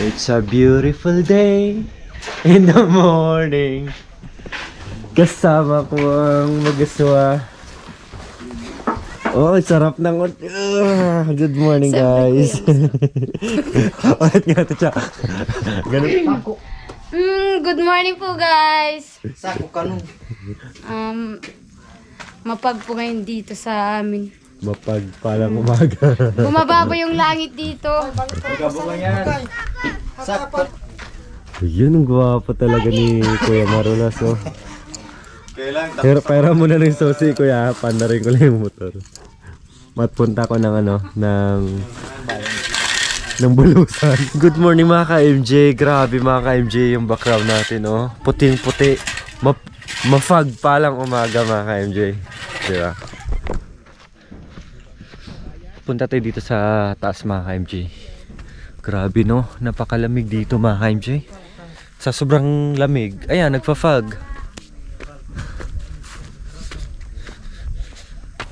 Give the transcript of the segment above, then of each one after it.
It's a beautiful day in the morning. Kasama ko ang mag-aswa. Oh, sarap ng... good morning, guys. Ulit nga ito, Cha. Ganun. Good morning po, guys. Sako ka nun. Mapag po ngayon dito sa amin. Mapagpalang umaga. Bumaba po yung langit dito. Sakto. Yun, ang gwapo talaga ni Kuya Marulas, oh. Pero pera mo na ng sosi, Kuya. Panda rin ko lang yung motor. Matpunta ko ng ng bulusan. Good morning mga ka-MJ. Grabe mga ka-MJ yung background natin, oh. Puting-puti. Mafag pa lang umaga mga ka-MJ. Diba? Punta tayo dito sa taas mga ka-MJ. Grabe, no? Napakalamig dito mga ka-MJ. Sa sobrang lamig, ayan, nagpa-fog.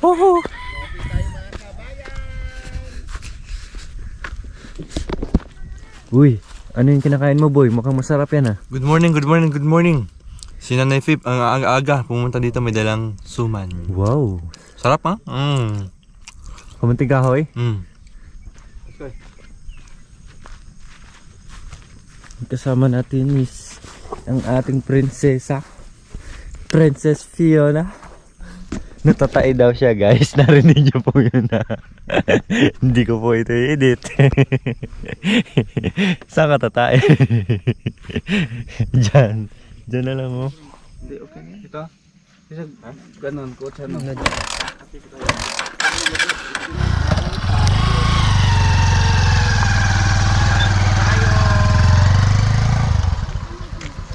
Oh! Uy, ano yung kinakain mo, boy? Mukhang masarap yan, ah. Good morning, good morning, good morning. Si Nanay Fip, ang aga-aga, pumunta dito, may dalang suman. Wow. Sarap, ha? Kumunting kahoy? Kasama natin is ang ating prinsesa, Princess Fiona. Natatai daw siya, guys. Narinig niyo po yun, na. Hindi ko po ito i-edit. Saan ka tatai? Diyan na lang, oh. Hindi, okay na. Ito. Ganon ko.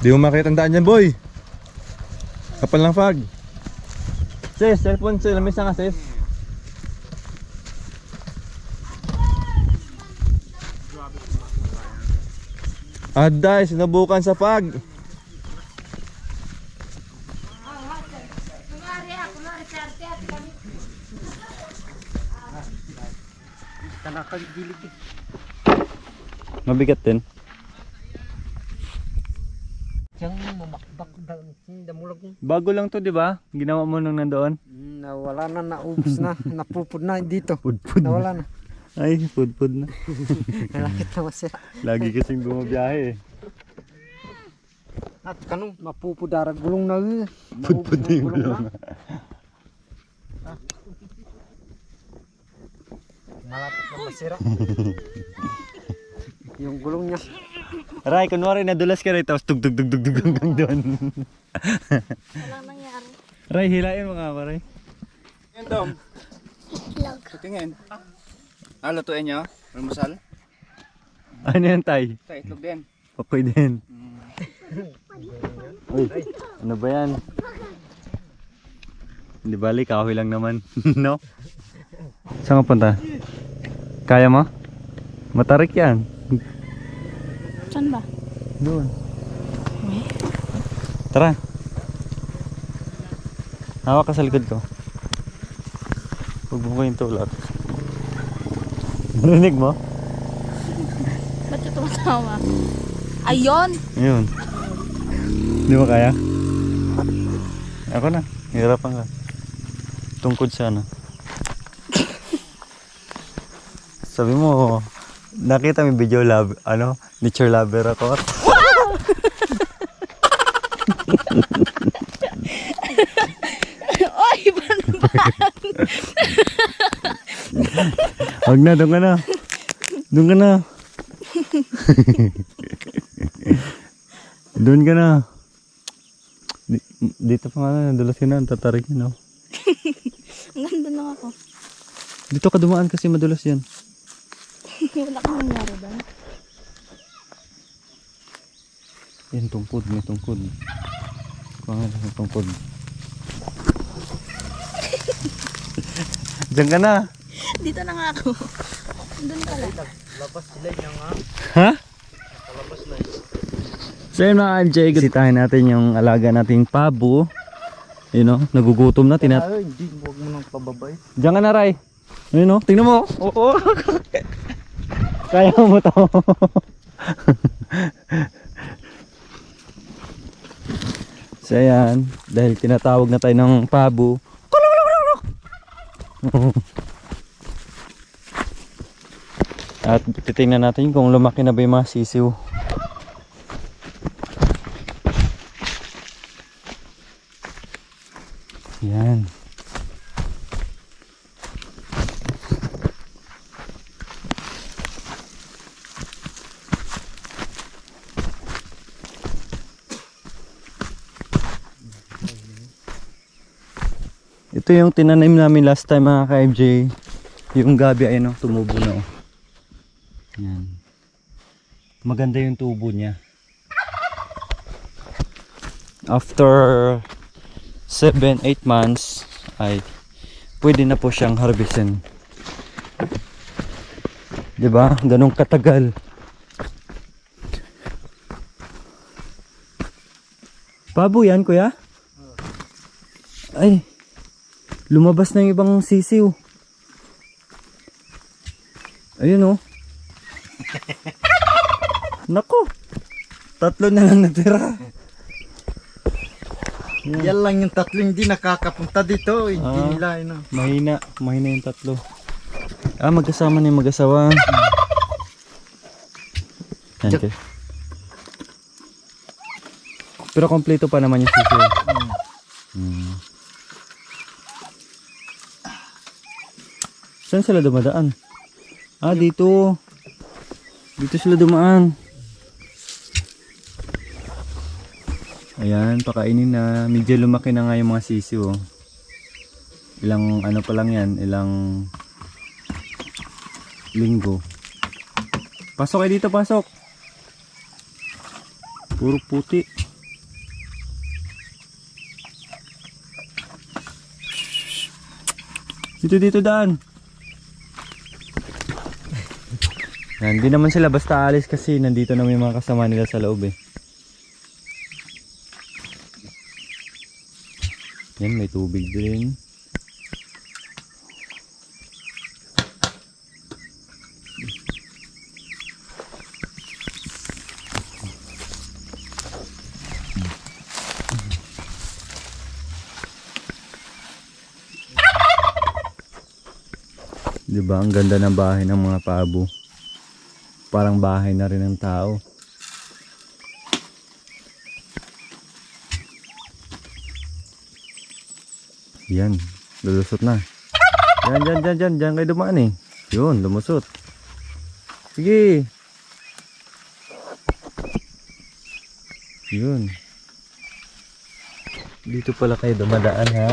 Di mo makita ang daan yan, boy. Kapal ng fog. Sis, cellphone sa lamesa nga, sis. Aday, sinabukan sa fog. Mabigat din. Bago lang to, di ba? Ginawa mo nung nandoon. Nawala na, naubos na. Napupod na dito. Pudpud na. Nawala na. Ay, pudpud na. Nalakit na masira. Lagi kasing bumabiyahe, eh. At kanong mapupudara gulong na. Pudpud na yung gulong. Malapit na masira. Yung gulong niya. Ray, kunwari nadulas ka rin, tapos tug-tug-tug-tug hanggang doon. Walang nangyari. Ray, hilain mo nga ba, Ray? Yan, Dom. Tingin. Lutuin niyo. Almusal. Ano yan, Tay? Sa itlog din. Okay din. Uy, ano ba yan? Hindi bali, kahoy lang naman. No? Saan ka punta? Kaya mo? Matarik yan. Saan ba? Doon. Tara. Hawak ka sa likod ko. Huwag mo ko yung tulak. Narinig mo? Ba't ito tumatawa? Ayun! Ayun. Hindi mo kaya? Ako na. Hirapan ka. Tungkod sa ano. Sabi mo, nakita mo yung video lab, ano? Nature lover ako. Oy! Huwag na, doon ka na. Doon ka na. Doon ka na. Dito pa nga, nadulas ka na, tatarik yun, no? Ang ganda lang ako. Dito ka dumaan kasi madulas yan. Wala kang nangyari doon. Yan, tungkod, may tungkod. Kuha nga lang tungkod. Diyan ka na. Dito na nga ako. Doon ka lang. Labas sila niya nga. Ha? Labas na. So yun mga MJ, bisitahin natin yung alaga nating pabo. You know, nagugutom na, Ay, hindi. Huwag mo nang pababay. Diyan ka na, Ray. Ayun, no? Tingnan mo. Oo. Kaya mo to. So ayan, dahil tinatawag na tayo ng pabo. At titingnan natin kung lumaki na ba yung mga sisiw. Yan. Ito yung tinanim namin last time mga ka-MJ. Yung gabi ayun oh, tumubo na oh. Yan. Maganda yung tubo niya. After 7-8 months ay pwede na po siyang harvestin. 'Di ba? Ganong katagal. Pabo yan, kuya? Ay. Lumabas na yung ibang sisiw. Ayun oh. Nako. 3 na lang natira. Yan lang yung 3 hindi nakakapunta dito. Hindi Ah. nila, ano. Mahina yung 3. Ah, magkasama na yung mag-asawa. Yan, Check. okay. Pero kompleto pa naman yung sisiw. Saan sila dumadaan? Ah, dito. Dito sila dumaan. Ayan, pakainin na. Medyo lumaki na nga yung mga sisiw. Oh. Ilang ano pa lang yan, ilang linggo. Pasok kayo dito, pasok. Puro puti. Dito daan. Yan, hindi naman sila basta alis kasi nandito na may mga kasama nila sa loob eh. Yan, may tubig din. Diba, ang ganda ng bahay ng mga pabo. Parang bahay na rin ng tao. Yan, lulusot na. Diyan kayo dumaan eh. Yun, lumusot. Sige. Yun. Dito pala kayo dumadaan ha.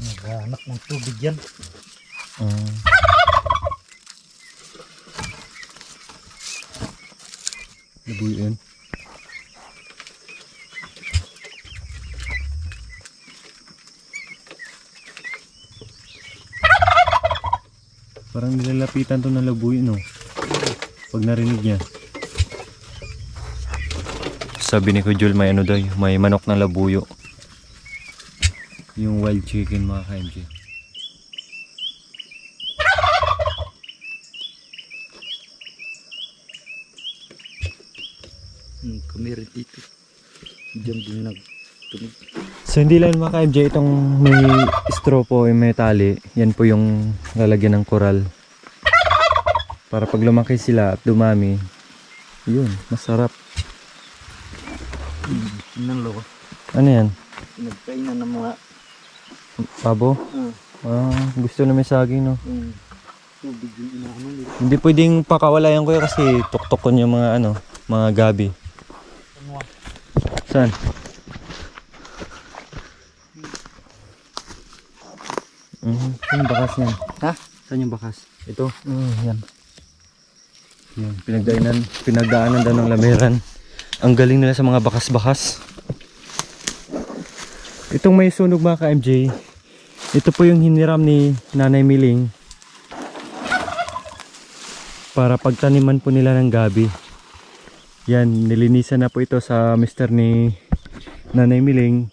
Naghahanap ng tubig yan. Nabuyin. Parang nilalapitan to ng labuyo no. Pag narinig niya. Sabi ni Kuya Jul may ano daw, may manok na labuyo. Yung wild chicken mga ka-MJ. Kami rin dito. Diyan din nagtunog. So hindi lang mga ka-MJ itong may straw po, yung may tali. Yan po yung lalagyan ng koral. Para pag lumaki sila at dumami, yun, masarap. Nang loko. Ano yan? Nagkainan ng mga Pabo? Gusto na may saging no? tubig yung inaano nila. Hindi pwedeng pakawalayan ko kasi tuktukon yung mga ano, mga gabi. Saan? Saan yung bakas niyan? Ha? Saan yung bakas? Ito? Yan. Yan, pinagdaanan daw ng lameran. Ang galing nila sa mga bakas-bakas. Itong may sunog mga ka-MJ, ito po yung hiniram ni Nanay Miling para pagtaniman po nila ng gabi. Yan, nilinisan na po ito sa mister ni Nanay Miling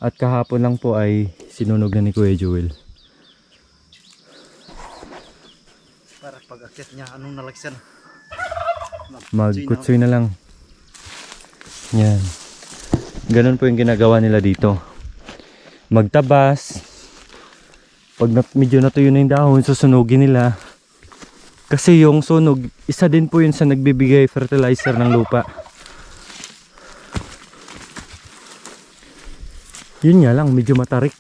at kahapon lang po ay sinunog na ni Kuya Joel. Para pag akyat niya, anong nalagsan? Magkutsoy na lang. Yan. Ganun po yung ginagawa nila dito. Magtabas. Pag medyo natuyo na yung dahon, susunugin nila. Kasi yung sunog, isa din po yun sa nagbibigay fertilizer ng lupa. Yun nga lang, medyo matarik.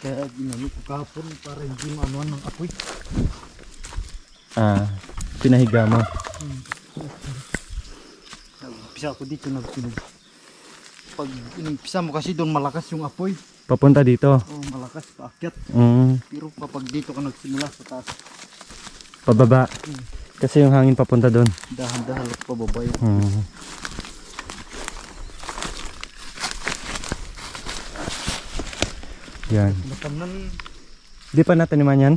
Kaya ginamit ko kahapon para hindi maanuan ng apoy. Pinahiga mo. Nagpisa ako dito, nagsunog. Pag inumpisa mo kasi doon malakas yung apoy. Papunta dito. Oh, malakas paakyat. Pero kapag dito ka nagsimula sa taas, Pababa. Kasi yung hangin papunta doon. dahan-dahan at pababa yun. Yan. Matanan, Di pa nataniman yan?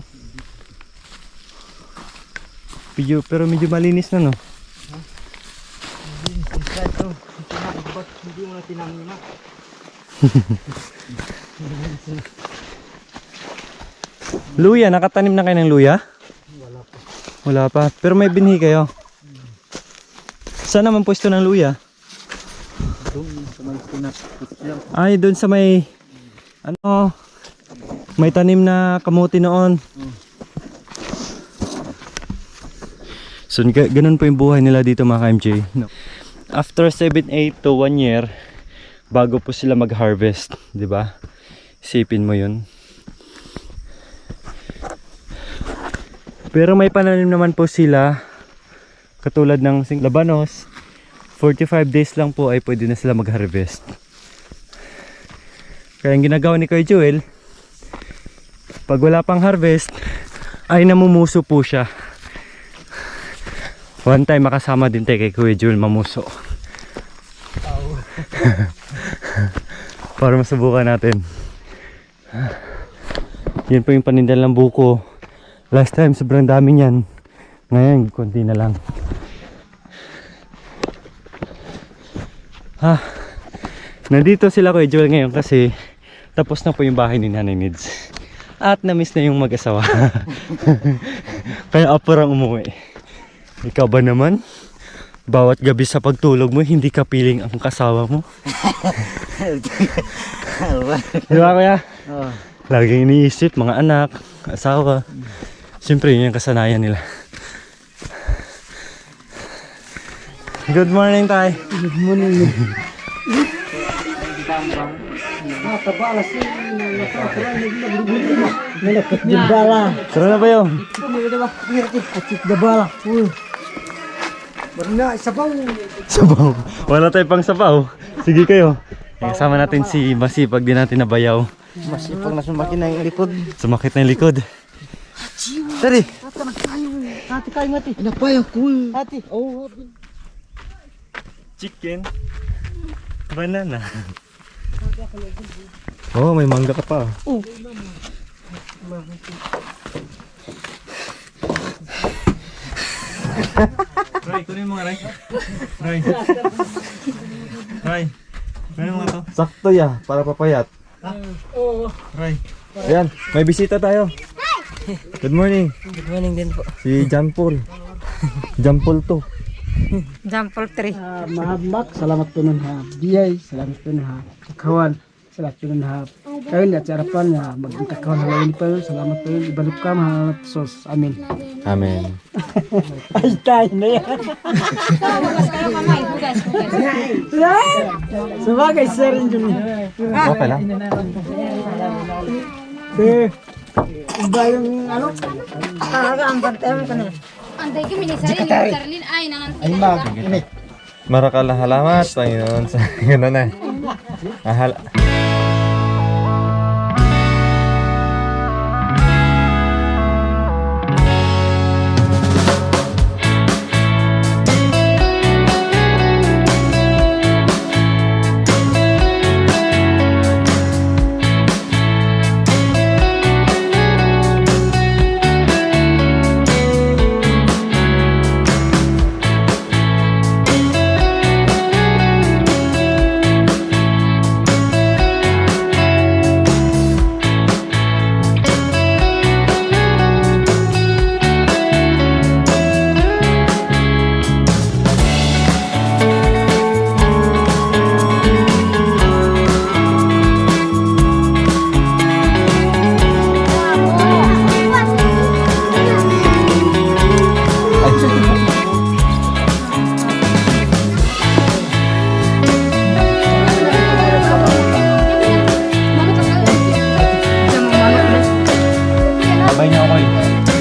Pero medyo malinis na, no? hindi inside to. Ba't hindi mo na tinangin na? Luya, nakatanim na kayo ng luya? Wala pa. Wala pa. Pero may binhi kayo. Saan naman pwesto ng luya? Doon sa may sinat. Ay, doon sa may may tanim na kamuti noon. So ganun po yung buhay nila dito mga ka-MJ. No. After 7-8 to 1 year bago po sila mag-harvest, 'di ba? Isipin mo 'yun. Pero may pananim naman po sila katulad ng labanos. 45 days lang po ay pwede na sila mag-harvest. Kaya ang ginagawa ni Kuya Joel, pag wala pang harvest, ay namumuso po siya. One time makasama din tayo kay Kuya Joel mamuso. Para masubukan natin. Yan po yung panindal ng buko. Last time sobrang dami niyan. Ngayon konti na lang. Nandito sila Kuya Joel ngayon kasi tapos na po yung bahay ni Nanay Nids. At na-miss na yung mag-asawa. Kaya aparang umuwi. Ikaw ba naman? Bawat gabi sa pagtulog mo, hindi ka piling ang kasawa mo. Di ba Kuya? Oh. Laging iniisip, mga anak, asawa. Siyempre yun yung kasanayan nila. Good morning, Tay. Good morning. Tara na ba yun? Sabaw. Wala tayo pang sabaw. Sige kayo. Kasama natin si Masipag din natin na bayaw. Masipag na sumakin na yung likod. Sumakit na yung likod. Tari. Ate kayo mati. Napaya ko. Ate. Oh. Chicken. Banana. Oh, may mangga ka pa. Oh. Ray, kunin mo nga, Ray. Ray. Ray. Kunin mo nga to. Sakto ya, para papayat. Oo. Ray. Ayan, may bisita tayo. Good morning. Good morning din po. Si John Paul. John Paul to. Jampol 3. Mahamak, salamat po nun ha. Biyay, salamat po nun ha. Kakawan, salamat po nun ha. Kayo na, at harapan na magkakawan halawin po yun. Salamat po yun. Ibalip ka, mahalat sos. Amin. Amen. Ay, tayo na yan. Sabagay, sir, yun. Okay lang. Iba yung ano? Anday kami ni Sarlin ay nangan. Ay, mag. Marakala halamat, Panginoon. Sa gano'n na.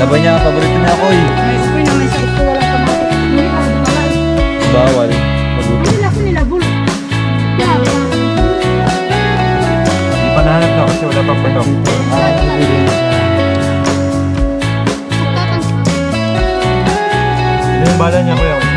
Sabi niya, paborito niya ako eh. May upoy naman sa upo, walang kamatis. Hindi ka malay. Bawal. Magutom. Sila ko nila, bulo. Di pa nahanap na kasi wala pang patok. Ano yung bala niya kuya?